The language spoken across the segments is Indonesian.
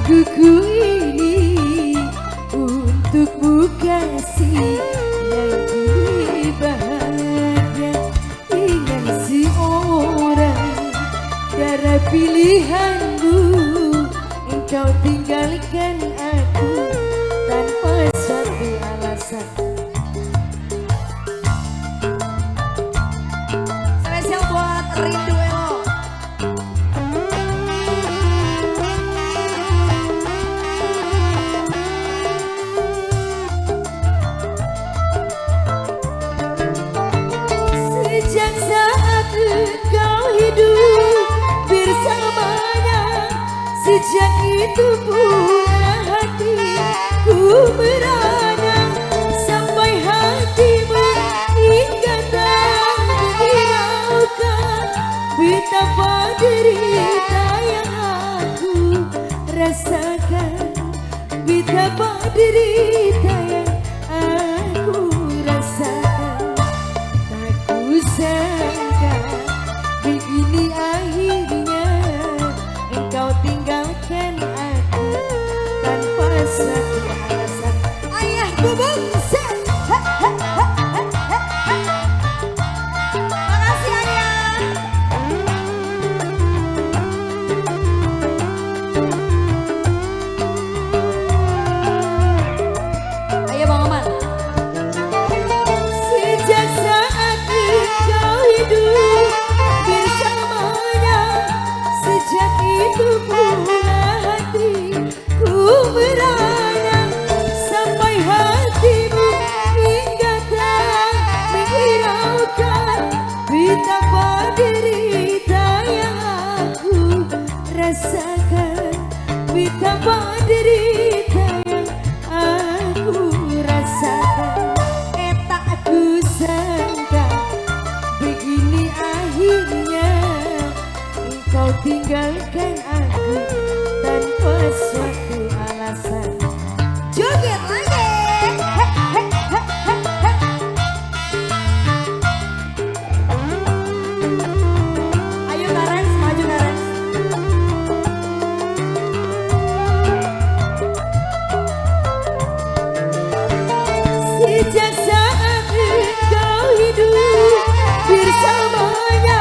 laguku ini untukmu kasih yang kini bahagia dengan si orang darah pilihanmu. Engkau tinggalkan aku tanpa satu alasan. Spesial buat Rindu Elo. Sejak saat engkau hidup bersamanya, sejak itu pula hatiku merana, sampai hatimu hingga tak menghiraukan betapa derita yang aku rasakan, betapa derita yang aku rasakan. Tak kusangka begini akhirnya engkau tinggalkan aku tanpa satu alasan. Ayah bubung Makasih ayah. Ayo Bang Oman. sejak saat engkau hidup bersamanya, sejak itu pula hatiku merana, sampai hatimu hingga tak menghiraukan betapa derita yang aku rasakan, betapa derita yang aku rasakan. Tak kusangka begini akhirnya engkau tinggalkan aku tanpa suatu alasan. Joget lagi. Ayo Karens, maju Karens. Sejak saat engkau hidup bersamanya,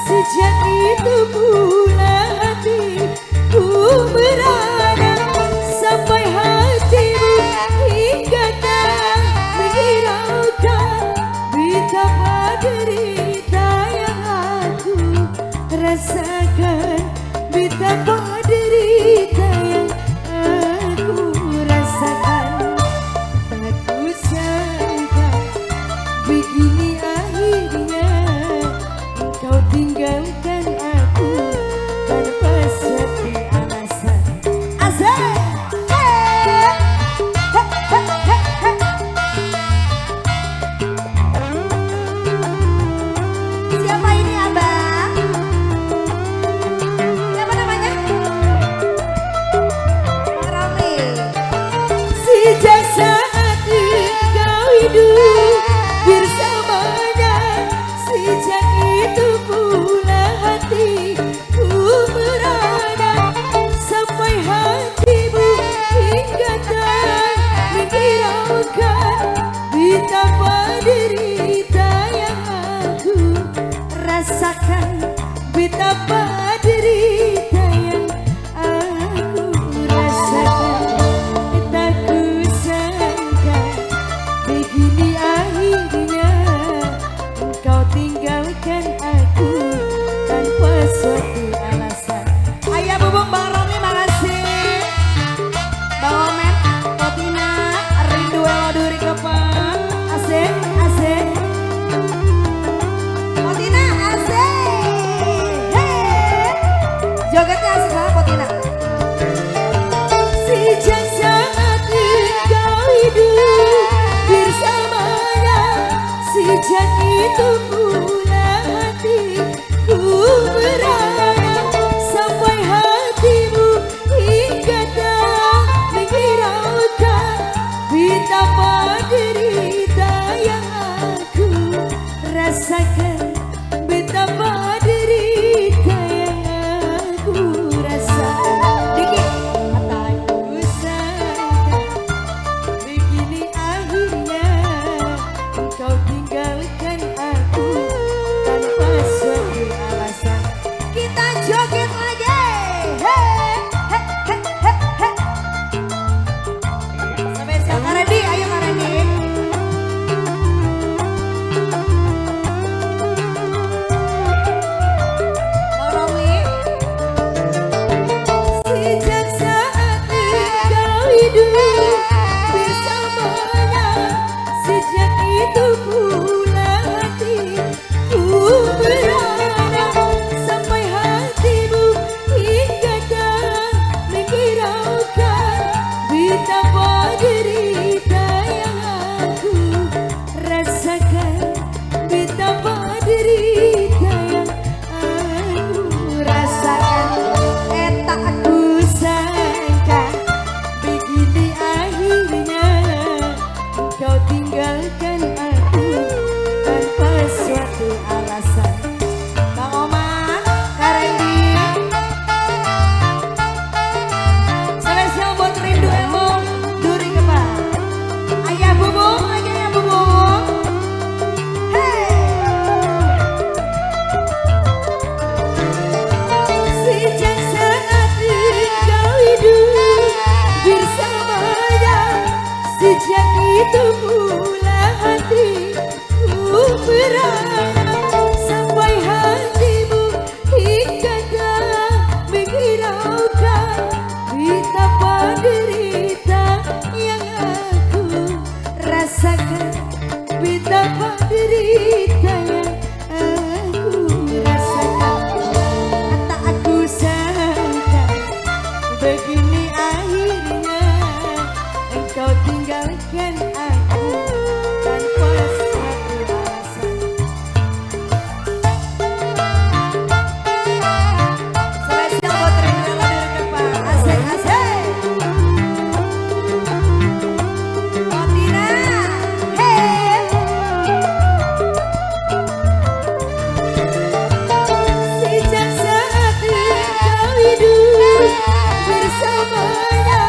sejak itu pula hatiku merana, sampai hatimu hingga tak menghiraukan betapa derita yang aku rasakan, betapa derita yang aku rasakan. Tak kusangka begini akhirnya engkau tinggalkan aku tanpa suatu alasan. Asal Siapa ini abang? Siapa namanya? Bang Ramli. sejak saat engkau hidup bersamanya, sejak itu pula hatiku merana, sampai hatimu hingga tak menghiraukan betapa derita yang aku rasakan, betapa derita yang aku rasakan. Tak kusangka begini akhirnya engkau tinggalkan aku tanpa suatu alasan. Ayah bubuk Bang Ramli, makasih. Bang Omen, Potina, Rindu Elo Duri Kepang. Asik, asik. Potina, asik. Hey. Jogetnya asik banget Potina. Sejak saat engkau hidup bersamanya, sejak itu pula hatiku merana, sampai hatimu hingga tak menghiraukan betapa derita yang aku rasakan, betapa derita yang aku rasakan. Dikit. begini akhirnya engkau tinggalkan aku tanpa satu alasan. Spesial buat Rindu dari depan. Asik asik. Potina, hey. Sejak saat engkau hidup bersamanya,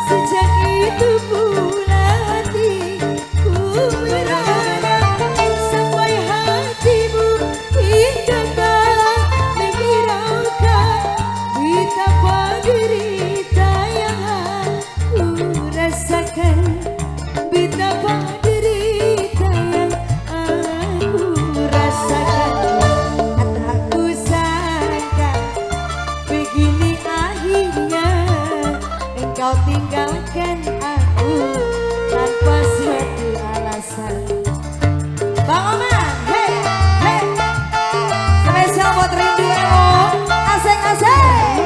sejak itu pula hatiku merana, sampai hatimu hinggakan menghiraukan betapa derita yang aku rasakan, betapa derita yang aku rasakan. Aku sangka begini akhirnya engkau tinggalkan aku tanpa satu alasan. Bang Oman, hey, hey. Spesial buat Rindu Elo. Asik asik.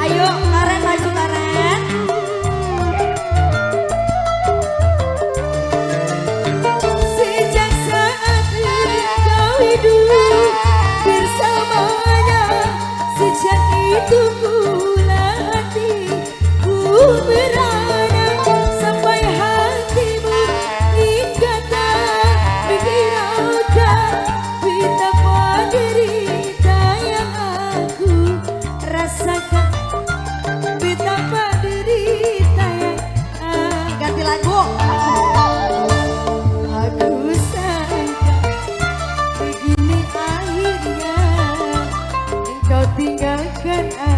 Ayo Karen maju Karen. Sejak saat engkau hidup bersamanya, sejak itu pula hatiku merana, sampai hatimu ikatan menghiraukan betapa derita yang aku rasakan, betapa derita yang Ganti lagu. aku sangka. Begini akhirnya engkau tinggalkan aku